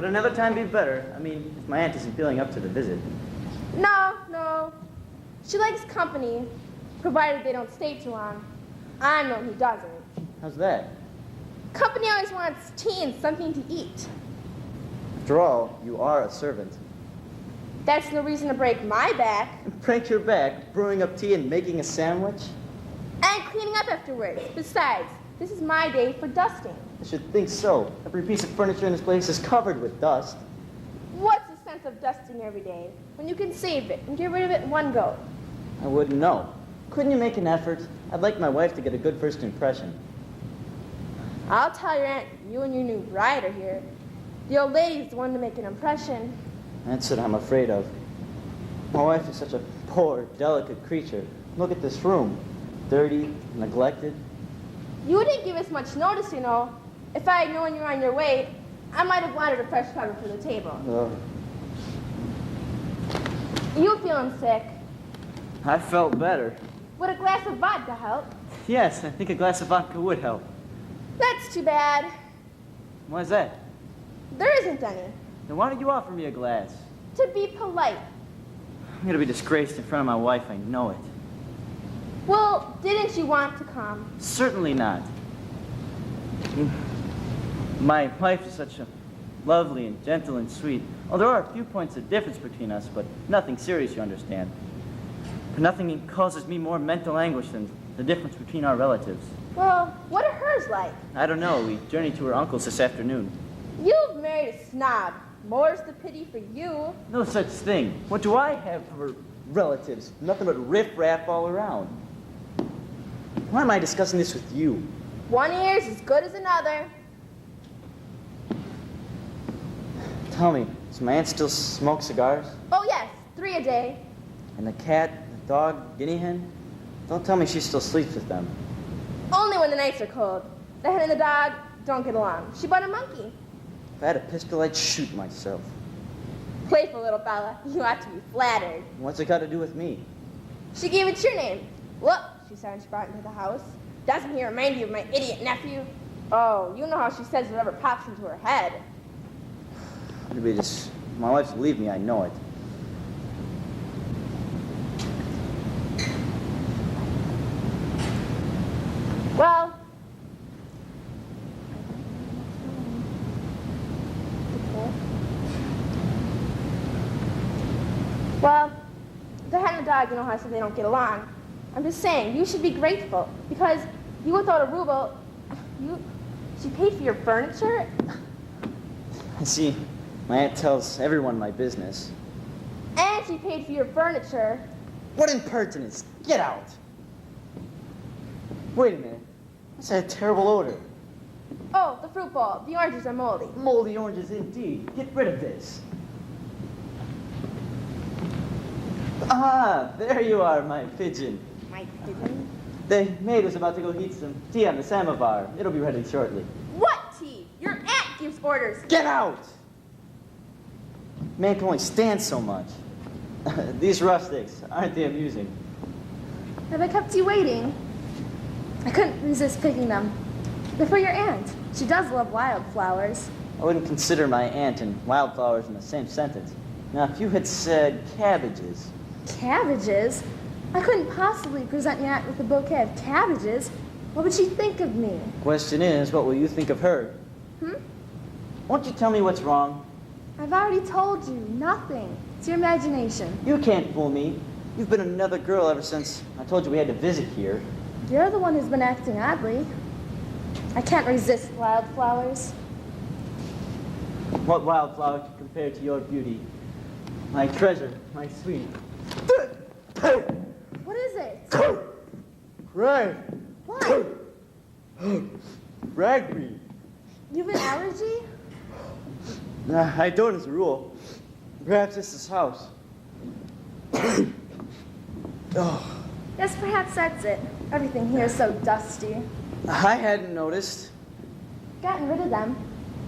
Would another time be better? I mean, if my aunt isn't feeling up to the visit. No. She likes company, provided they don't stay too long. I'm the one who doesn't. How's that? Company always wants tea and something to eat. After all, you are a servant. That's no reason to break my back. Break your back, brewing up tea and making a sandwich? And cleaning up afterwards. Besides, this is my day for dusting. I should think so. Every piece of furniture in this place is covered with dust. What's the sense of dusting every day when you can save it and get rid of it in one go? I wouldn't know. Couldn't you make an effort? I'd like my wife to get a good first impression. I'll tell your aunt you and your new bride are here. The old lady's the one to make an impression. That's what I'm afraid of. My wife is such a poor, delicate creature. Look at this room. Dirty, neglected. You wouldn't give us much notice, you know. If I had known you were on your way, I might have wanted a fresh cover for the table. You feeling sick? I felt better. Would a glass of vodka help? Yes, I think a glass of vodka would help. That's too bad. Why's that? There isn't any. Then why don't you offer me a glass? To be polite. I'm going to be disgraced in front of my wife, I know it. Well, didn't you want to come? Certainly not. My wife is such a lovely and gentle and sweet. Oh, there are a few points of difference between us, but nothing serious, you understand. But nothing causes me more mental anguish than the difference between our relatives. Well, what are hers like? I don't know. We journeyed to her uncle's this afternoon. You've married a snob. More's the pity for you. No such thing. What do I have for relatives? Nothing but riff-raff all around. Why am I discussing this with you? One ear's as good as another. Tell me, does my aunt still smoke cigars? Oh, yes, 3 a day. And the cat, the dog, guinea hen? Don't tell me she still sleeps with them. Only when the nights are cold. The hen and the dog don't get along. She bought a monkey. If I had a pistol, I'd shoot myself. Playful little fella. You ought to be flattered. What's it got to do with me? She gave it your name. Look, she said when she brought it into the house. Doesn't he remind you of my idiot nephew? Oh, you know how she says whatever pops into her head. Maybe this. My wife's to leave me, I know it. Well, the hen and the dog, you know how I said they don't get along. I'm just saying, you should be grateful, because you without a ruble, she paid for your furniture? I see. My aunt tells everyone my business. And she paid for your furniture. What impertinence! Get out! Wait a minute. What's that terrible odor? Oh, the fruit bowl. The oranges are moldy. Moldy oranges indeed. Get rid of this. Ah, there you are, my pigeon. My pigeon? The maid was about to go heat some tea on the samovar. It'll be ready shortly. What tea? Your aunt gives orders. Get out! Man can only stand so much. These rustics, aren't they amusing? Have I kept you waiting? I couldn't resist picking them. They're for your aunt. She does love wildflowers. I wouldn't consider my aunt and wildflowers in the same sentence. Now, if you had said cabbages... Cabbages? I couldn't possibly present your aunt with a bouquet of cabbages. What would she think of me? Question is, what will you think of her? Won't you tell me what's wrong? I've already told you. Nothing. It's your imagination. You can't fool me. You've been another girl ever since I told you we had to visit here. You're the one who's been acting oddly. I can't resist wildflowers. What wildflower can compare to your beauty? My treasure, my sweet. What is it? Rag. What? Ragweed. You've an allergy? I don't as a rule. Perhaps it's this house. Oh. Yes, perhaps that's it. Everything here is so dusty. I hadn't noticed. Gotten rid of them.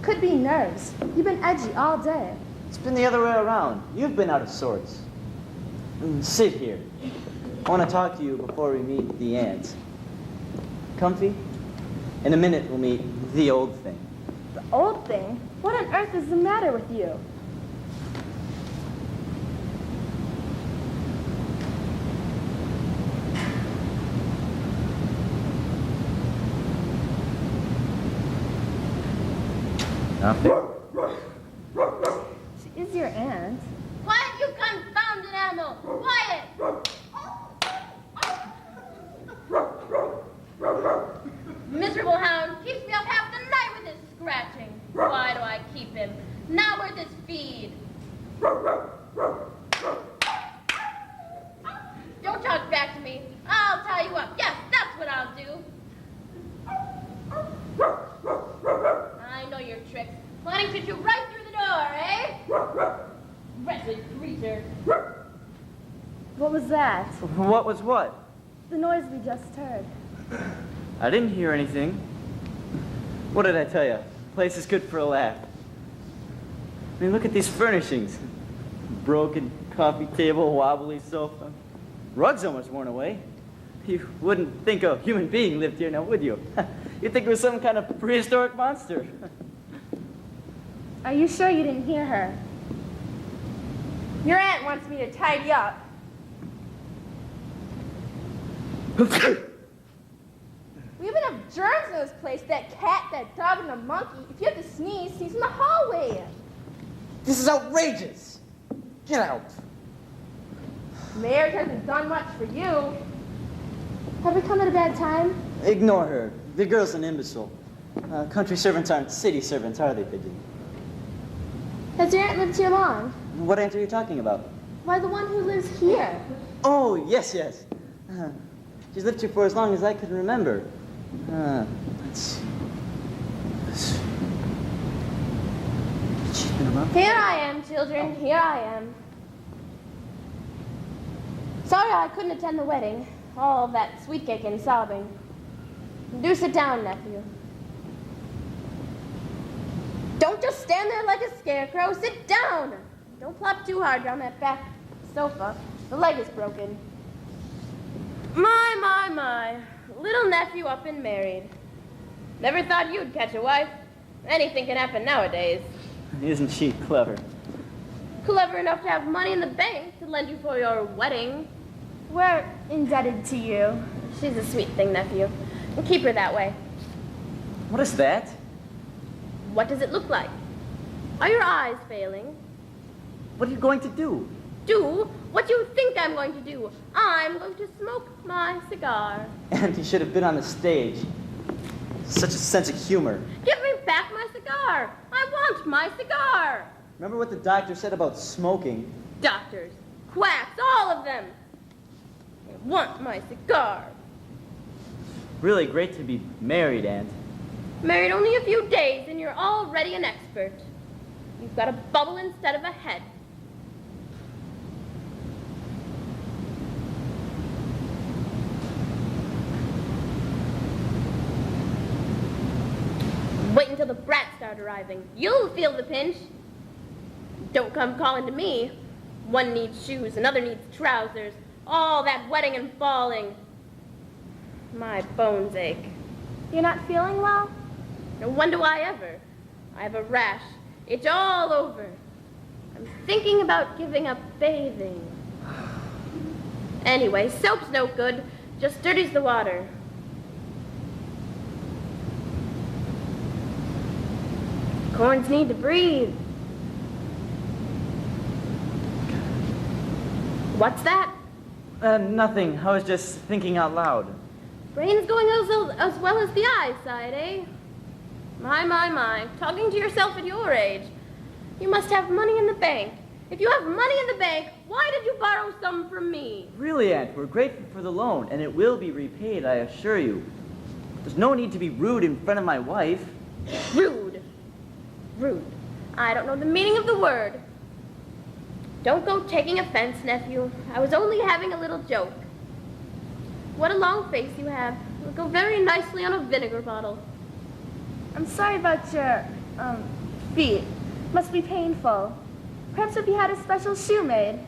Could be nerves. You've been edgy all day. It's been the other way around. You've been out of sorts. Sit here. I want to talk to you before we meet the aunt. Comfy? In a minute, we'll meet the old thing. The old thing? What on earth is the matter with you? Nothing. She is your aunt. Quiet, you confounded animal! Quiet! Miserable hound keeps me up half the night with his scratching. Why do I keep him? Now where's his feed? Don't talk back to me. I'll tie you up. Yes, that's what I'll do. I know your tricks. Planning to shoot right through the door, eh? Wretched creature. What was that? What was what? The noise we just heard. I didn't hear anything. What did I tell you? Place is good for a laugh. I mean, look at these furnishings. Broken coffee table, wobbly sofa. Rug's almost worn away. You wouldn't think a human being lived here now, would you? You'd think it was some kind of prehistoric monster. Are you sure you didn't hear her? Your aunt wants me to tidy up. We have enough germs in this place. That cat, that dog, and the monkey. If you have to sneeze, sneeze in the hallway. This is outrageous. Get out. Marriage hasn't done much for you. Have we come at a bad time? Ignore her. The girl's an imbecile. Country servants aren't city servants, are they, Pigeon? Has your aunt lived here long? What aunt are you talking about? Why, the one who lives here. Oh, yes, yes. She's lived here for as long as I can remember. Let's see. She's been around. Here I am, children. Here I am. Sorry I couldn't attend the wedding. All of that sweet cake and sobbing. Do sit down, nephew. Don't just stand there like a scarecrow. Sit down. Don't plop too hard on that back sofa. The leg is broken. My. Little nephew up and married. Never thought you'd catch a wife. Anything can happen nowadays. Isn't she clever? Clever enough to have money in the bank to lend you for your wedding. We're indebted to you. She's a sweet thing, nephew. And keep her that way. What is that? What does it look like? Are your eyes failing? What are you going to do? Do what you think I'm going to do. I'm going to smoke my cigar. And he should have been on the stage. Such a sense of humor. Give me back my cigar. I want my cigar. Remember what the doctor said about smoking? Doctors, quacks, all of them. I want my cigar. Really great to be married, Aunt. Married only a few days and you're already an expert. You've got a bubble instead of a head. Wait until the brats start arriving. You'll feel the pinch. Don't come calling to me. One needs shoes, another needs trousers. All that wetting and falling. My bones ache. You're not feeling well? No, when do I ever? I have a rash. It's all over. I'm thinking about giving up bathing. Anyway, soap's no good. Just dirties the water. Corns need to breathe. What's that? Nothing. I was just thinking out loud. Brain's going as well as the eyesight, eh? My. Talking to yourself at your age. You must have money in the bank. If you have money in the bank, why did you borrow some from me? Really, Aunt, we're grateful for the loan, and it will be repaid, I assure you. There's no need to be rude in front of my wife. Rude. I don't know the meaning of the word. Don't go taking offense, nephew. I was only having a little joke. What a long face you have. It'll go very nicely on a vinegar bottle. I'm sorry about your, feet. Must be painful. Perhaps if you had a special shoe made.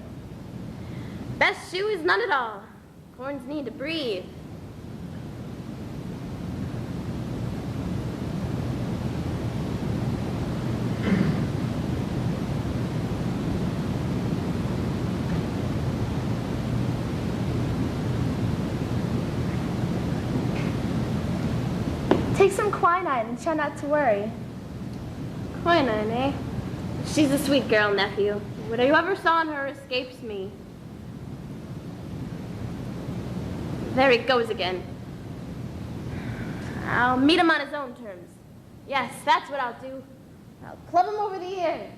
Best shoe is none at all. Corns need to breathe. some quinine and try not to worry. Quinine, eh? She's a sweet girl, nephew. Whatever you ever saw in her escapes me. There he goes again. I'll meet him on his own terms. Yes, that's what I'll do. I'll club him over the ear.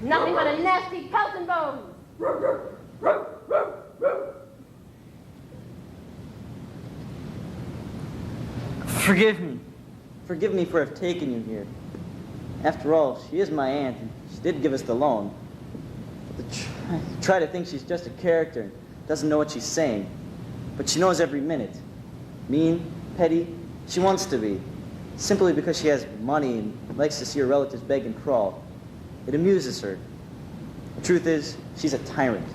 Nothing but a nasty pelt and bones. Forgive me. Forgive me for have taken you here. After all, she is my aunt, and she did give us the loan. Try to think she's just a character and doesn't know what she's saying. But she knows every minute. Mean, petty, she wants to be. Simply because she has money and likes to see her relatives beg and crawl. It amuses her. The truth is, she's a tyrant.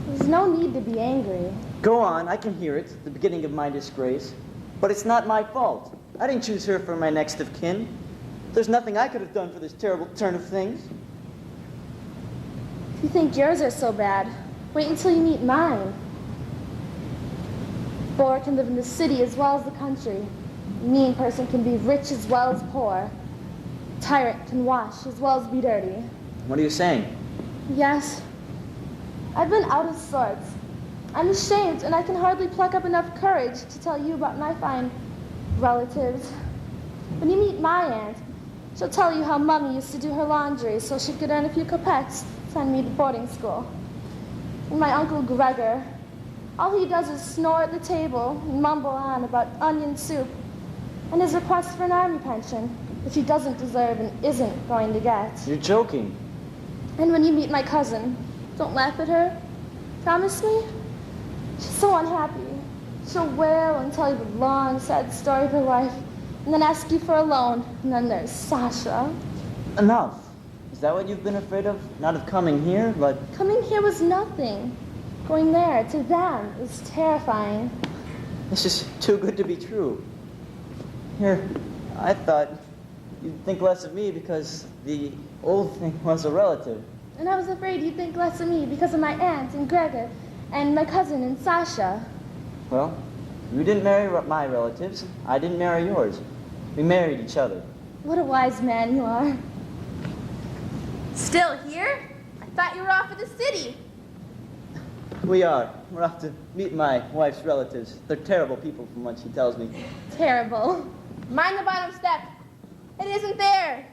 There's no need to be angry. Go on, I can hear it, the beginning of my disgrace. But it's not my fault. I didn't choose her for my next of kin. There's nothing I could have done for this terrible turn of things. If you think yours are so bad, wait until you meet mine. Boor can live in the city as well as the country. A mean person can be rich as well as poor. A tyrant can wash as well as be dirty. What are you saying? Yes, I've been out of sorts. I'm ashamed, and I can hardly pluck up enough courage to tell you about my fine relatives. When you meet my aunt, she'll tell you how Mummy used to do her laundry so she could earn a few kopecks to send me to boarding school. And my Uncle Gregor, all he does is snore at the table and mumble on about onion soup and his request for an army pension, which he doesn't deserve and isn't going to get. You're joking. And when you meet my cousin, don't laugh at her. Promise me? She's so unhappy. She'll wail and tell you the long, sad story of her life, and then ask you for a loan. And then there's Sasha. Enough. Is that what you've been afraid of? Not of coming here, but... Coming here was nothing. Going there, to them, is terrifying. This is too good to be true. Here, I thought you'd think less of me because the old thing was a relative. And I was afraid you'd think less of me because of my aunt and Gregor and my cousin and Sasha. Well, you didn't marry my relatives. I didn't marry yours. We married each other. What a wise man you are. Still here? I thought you were off to the city. We are. We're off to meet my wife's relatives. They're terrible people from what she tells me. Terrible. Mind the bottom step. It isn't there.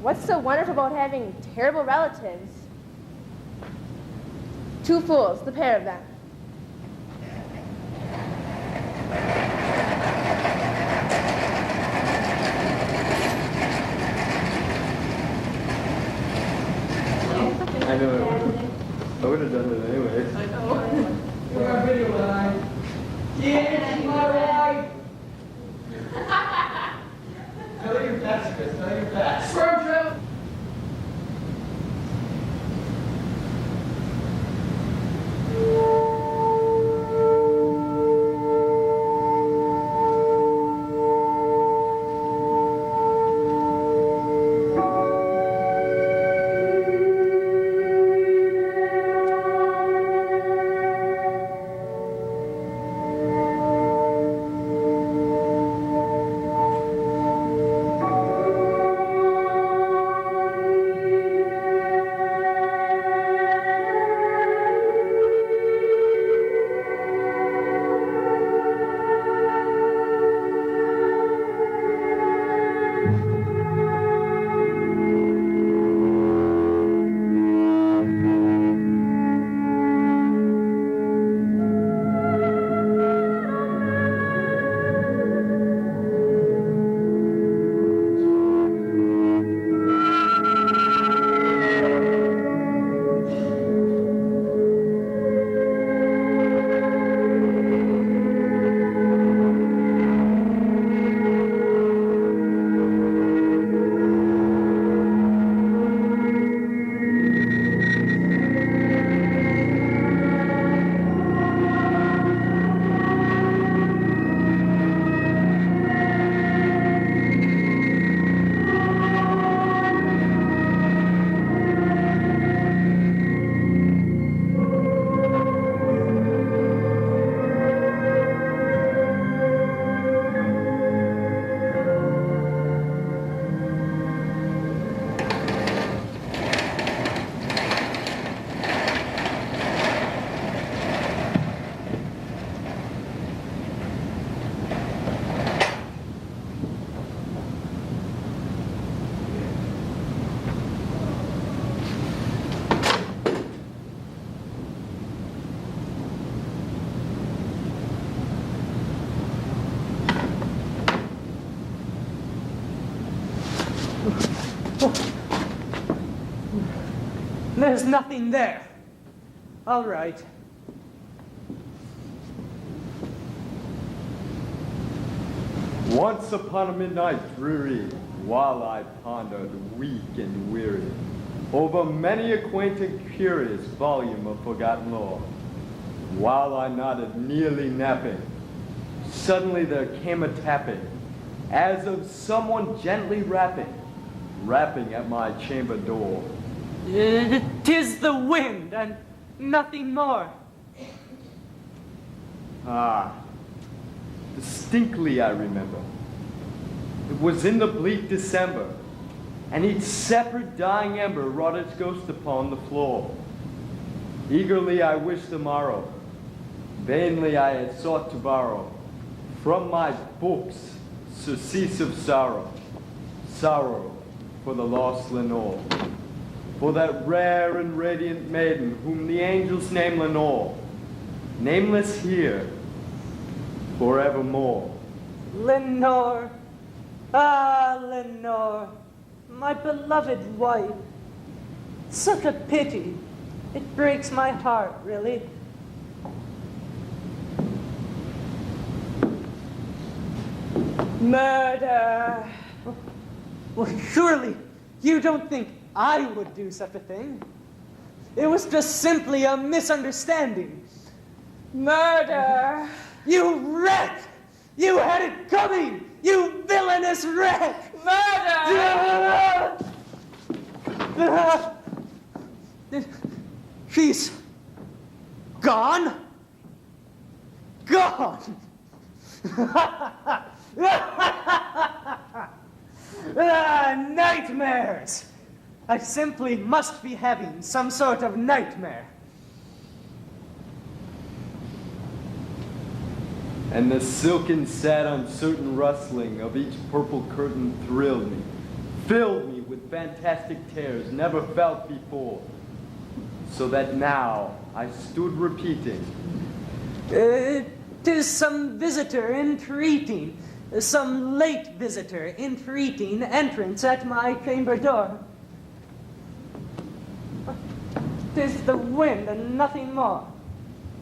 What's so wonderful about having terrible relatives? Two fools, the pair of them. I know. I would have done it anyway. I know. We got video line. Yeah, she's my wife. Tell your best, Chris. Tell your best. Sperm trail. There's nothing there. All right. Once upon a midnight dreary, while I pondered, weak and weary, over many a quaint and curious volume of forgotten lore, while I nodded, nearly napping, suddenly there came a tapping, as of someone gently rapping at my chamber door. 'Tis the wind and nothing more. Ah, distinctly I remember. It was in the bleak December, and each separate dying ember wrought its ghost upon the floor. Eagerly I wished the morrow. Vainly I had sought to borrow from my books surcease of sorrow, sorrow for the lost Lenore, for that rare and radiant maiden whom the angels name Lenore, nameless here, forevermore. Lenore, ah, Lenore, my beloved wife. Such a pity. It breaks my heart, really. Murder! Well, surely you don't think I would do such a thing. It was just simply a misunderstanding. Murder! You wretch! You had it coming! You villainous wretch! Murder! She's gone? Gone! Nightmares! I simply must be having some sort of nightmare. And the silken, sad, uncertain rustling of each purple curtain thrilled me, filled me with fantastic terrors never felt before, so that now I stood repeating, 'Tis some visitor entreating, some late visitor entreating entrance at my chamber door. 'Tis the wind and nothing more.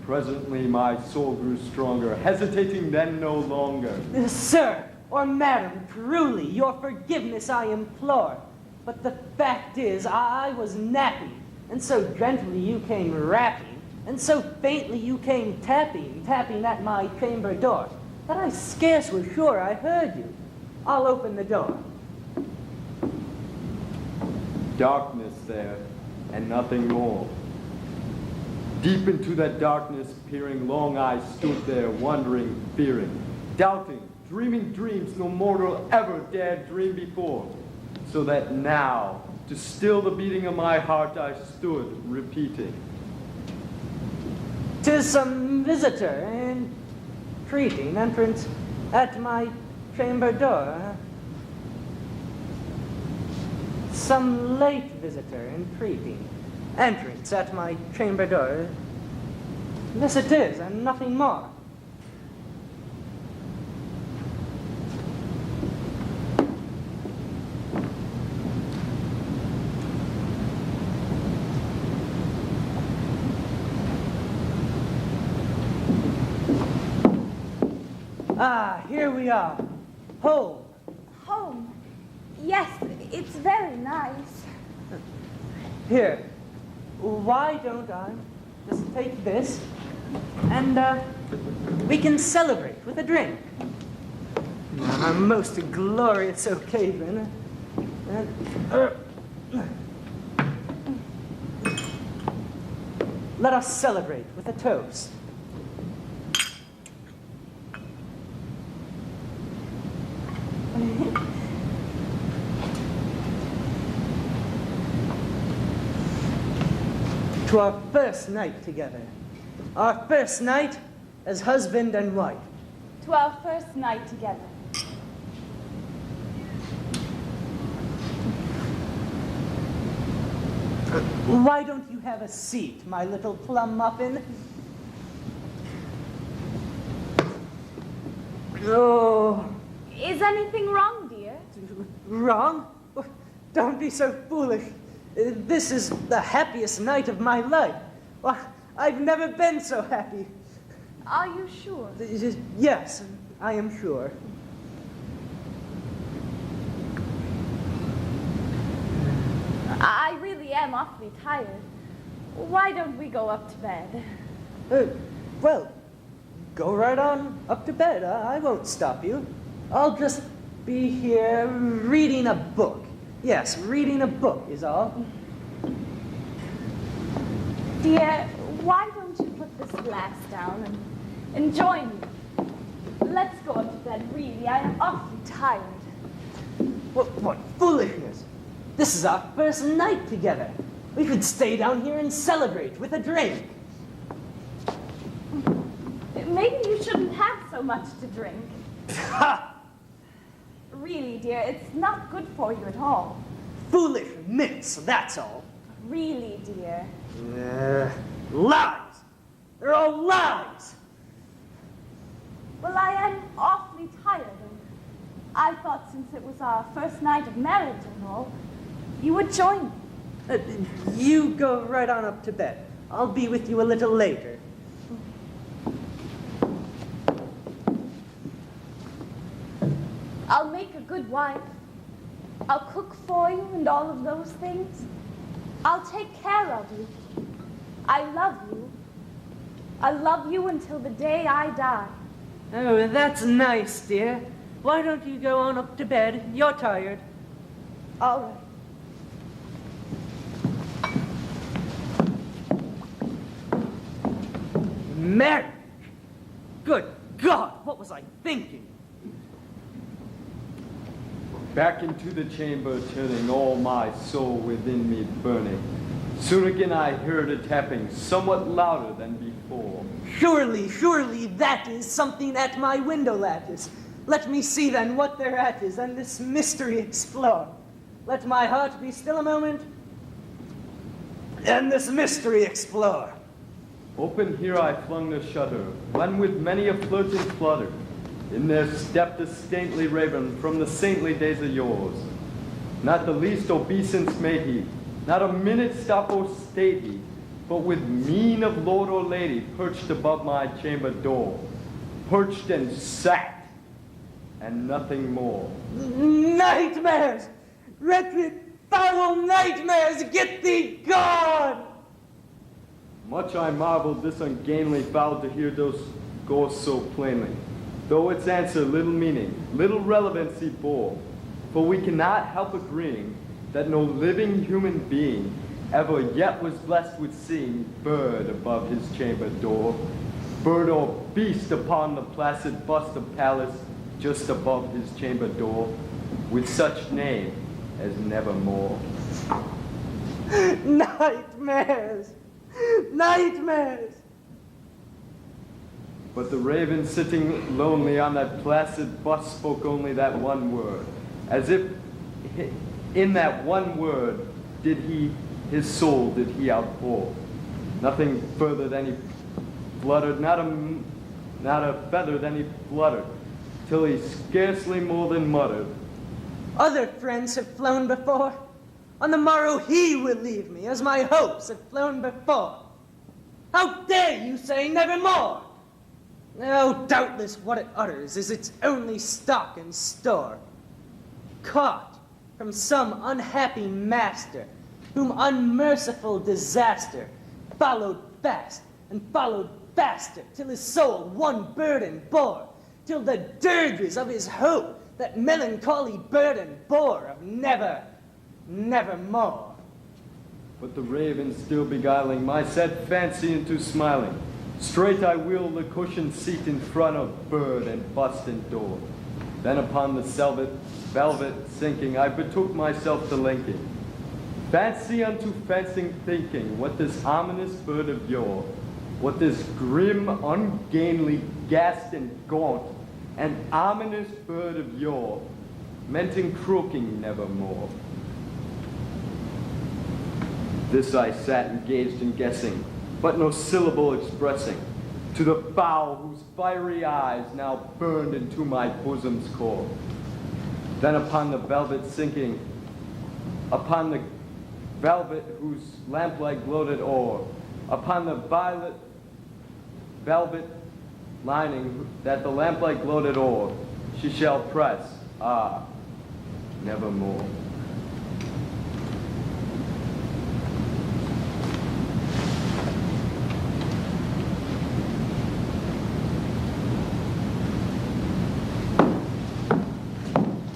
Presently my soul grew stronger, hesitating then no longer. Sir, or madam, truly your forgiveness I implore. But the fact is, I was napping, and so gently you came rapping, and so faintly you came tapping at my chamber door, that I scarce was sure I heard you. I'll open the door. Darkness there, and nothing more. Deep into that darkness peering, long I stood there, wondering, fearing, doubting, dreaming dreams no mortal ever dared dream before, so that now, to still the beating of my heart, I stood repeating, 'Tis some visitor entreating entrance at my chamber door. Some late visitor entreating entrance at my chamber door. This it is, and nothing more. Ah, here we are. Home. Home. Yes, it's very nice. Here. Why don't I just take this and we can celebrate with a drink. On our most glorious occasion. Let us celebrate with a toast. To our first night together. Our first night as husband and wife. To our first night together. Why don't you have a seat, my little plum muffin? Oh. Is anything wrong, dear? Wrong? don't be so foolish. This is the happiest night of my life. Well, I've never been so happy. Are you sure? Yes, I am sure. I really am awfully tired. Why don't we go up to bed? Well, go right on up to bed. I won't stop you. I'll just be here reading a book. Yes, reading a book is all. Dear, why don't you put this glass down and join me? Let's go up to bed, really. I am awfully tired. What foolishness! This is our first night together. We could stay down here and celebrate with a drink. Maybe you shouldn't have so much to drink. Ha! Really, dear, it's not good for you at all. Foolish myths, that's all. Really, dear. Lies! They're all lies! Well, I am awfully tired, and I thought since it was our first night of marriage and all, you would join me. You go right on up to bed. I'll be with you a little later. I'll make a good wife. I'll cook for you and all of those things. I'll take care of you. I love you. I love you until the day I die. Oh, that's nice, dear. Why don't you go on up to bed? You're tired. All right. Marriage! Good God, what was I thinking? Back into the chamber, turning all my soul within me burning. Soon again I heard a tapping, somewhat louder than before. Surely, that is something at my window lattice. Let me see then what thereat is, and this mystery explore. Let my heart be still a moment, and this mystery explore. Open here I flung the shutter, when with many a flirt and flutter, in there stepped a stately raven from the saintly days of yours. Not the least obeisance made he, not a minute stop or stayed he, but with mien of lord or lady perched above my chamber door, perched and sat, and nothing more. Nightmares! Wretched, foul nightmares! Get thee gone! Much I marveled this ungainly fowl to hear those ghosts so plainly, though its answer little meaning, little relevancy bore. For we cannot help agreeing that no living human being ever yet was blessed with seeing bird above his chamber door, bird or beast upon the placid bust of Pallas just above his chamber door, with such name as nevermore. Nightmares! Nightmares! But the raven sitting lonely on that placid bust spoke only that one word, as if in that one word did his soul did he outpour. Nothing further than he fluttered, not a feather than he fluttered, till he scarcely more than muttered. Other friends have flown before. On the morrow he will leave me, as my hopes have flown before. How dare you say nevermore? Oh, doubtless what it utters is its only stock and store. Caught from some unhappy master, whom unmerciful disaster followed fast and followed faster, till his soul one burden bore, till the dirges of his hope that melancholy burden bore of nevermore. But the raven still beguiling my sad fancy into smiling, straight I wheeled the cushioned seat in front of bird and bust and door. Then upon the velvet sinking, I betook myself to linking. Fancy unto fencing thinking, what this ominous bird of yore, what this grim, ungainly, ghast and gaunt, and ominous bird of yore, meant in croaking nevermore. This I sat engaged in guessing, but no syllable expressing, to the fowl whose fiery eyes now burned into my bosom's core. Then upon the velvet sinking, upon the velvet whose lamplight gloated o'er, upon the violet velvet lining that the lamplight gloated o'er, she shall press, nevermore.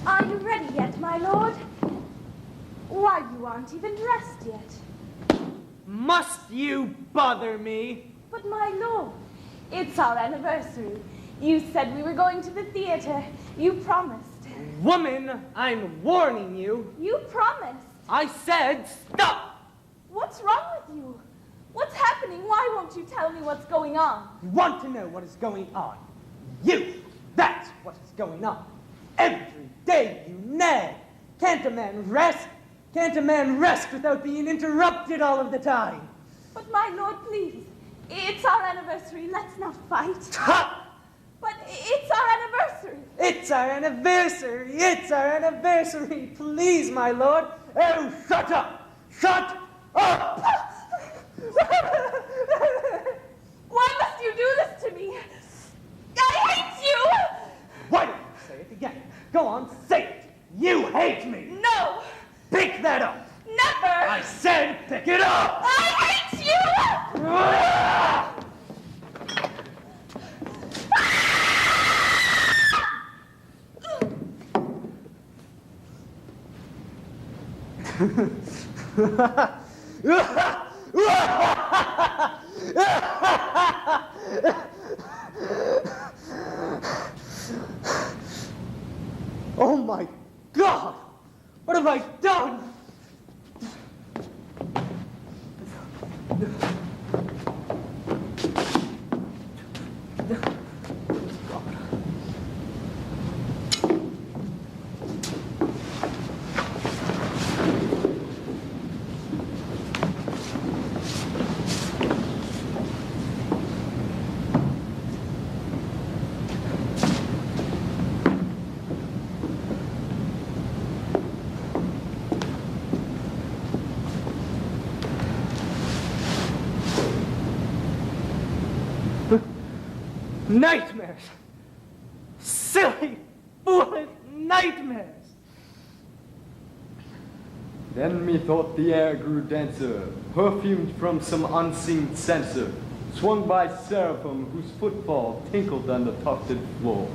Are you ready yet, my lord? Why, you aren't even dressed yet. Must you bother me? But my lord, it's our anniversary. You said we were going to the theater. You promised. Woman, I'm warning you. You promised. I said stop! What's wrong with you? What's happening? Why won't you tell me what's going on? You want to know what is going on? You! That's what is going on. Every day you nag. Can't a man rest? Can't a man rest without being interrupted all of the time? But my lord, please. It's our anniversary. Let's not fight. Ha! But it's our anniversary. It's our anniversary. It's our anniversary. Please, my lord. Oh, shut up! Shut up! Why must you do this to me? I hate you! Why don't you say it again? Go on, say it. You hate me. No! Pick that up. Never! I said pick it up. I hate you! Ah! Oh my God! What have I done? Nightmares! Silly, foolish nightmares! Then methought the air grew denser, perfumed from some unseen censer, swung by seraphim whose footfall tinkled on the tufted floor.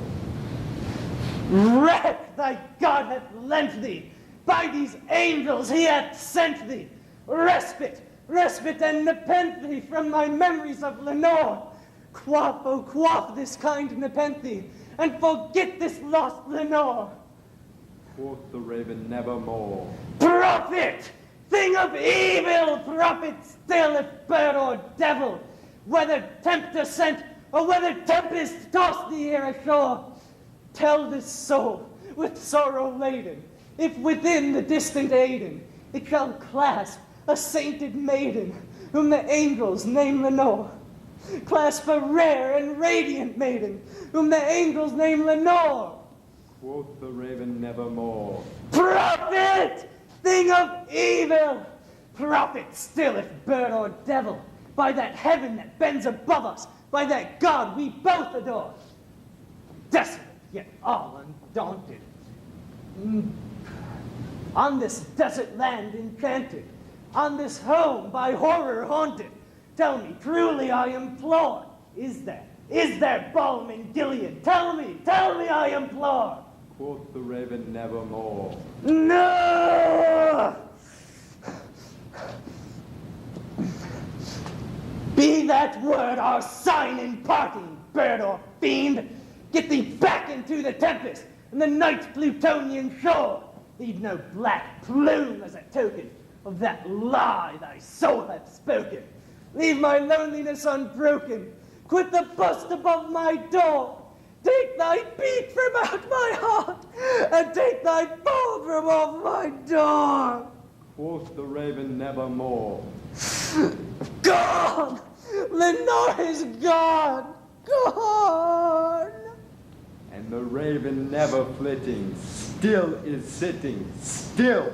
Wreck thy God hath lent thee, by these angels he hath sent thee, respite, respite and nepenthe from my memories of Lenore. Quaff, oh quaff this kind nepenthe, and forget this lost Lenore. Quoth the raven, nevermore. Prophet, thing of evil, prophet still, if bird or devil, whether tempter sent, or whether tempest tossed thee here ashore, tell this soul, with sorrow laden, if within the distant Aidenn it shall clasp a sainted maiden, whom the angels name Lenore. Clasp a rare and radiant maiden, whom the angels name Lenore. Quoth the raven, nevermore. Prophet, thing of evil, prophet still, if bird or devil, by that heaven that bends above us, by that God we both adore. Desolate, yet all undaunted. On this desert land enchanted, on this home by horror haunted, tell me, truly I implore, is there balm in Gilead? Tell me, I implore. Quoth the raven, nevermore. No! Be that word our sign in parting, bird or fiend. Get thee back into the tempest and the night's Plutonian shore. Leave no black plume as a token of that lie thy soul hath spoken. Leave my loneliness unbroken. Quit the bust above my door. Take thy beat from out my heart, and take thy fold from off my door. Quoth the raven, nevermore. Gone! Lenore is gone! Gone! And the raven, never flitting, still is sitting, still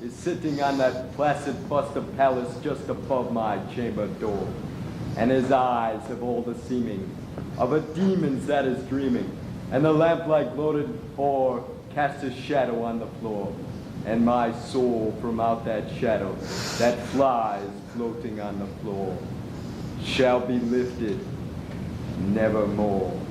is sitting on that placid bust of Pallas just above my chamber door, and his eyes have all the seeming of a demon's that is dreaming, and the lamplight gloated o'er cast a shadow on the floor, and my soul from out that shadow that flies floating on the floor shall be lifted nevermore.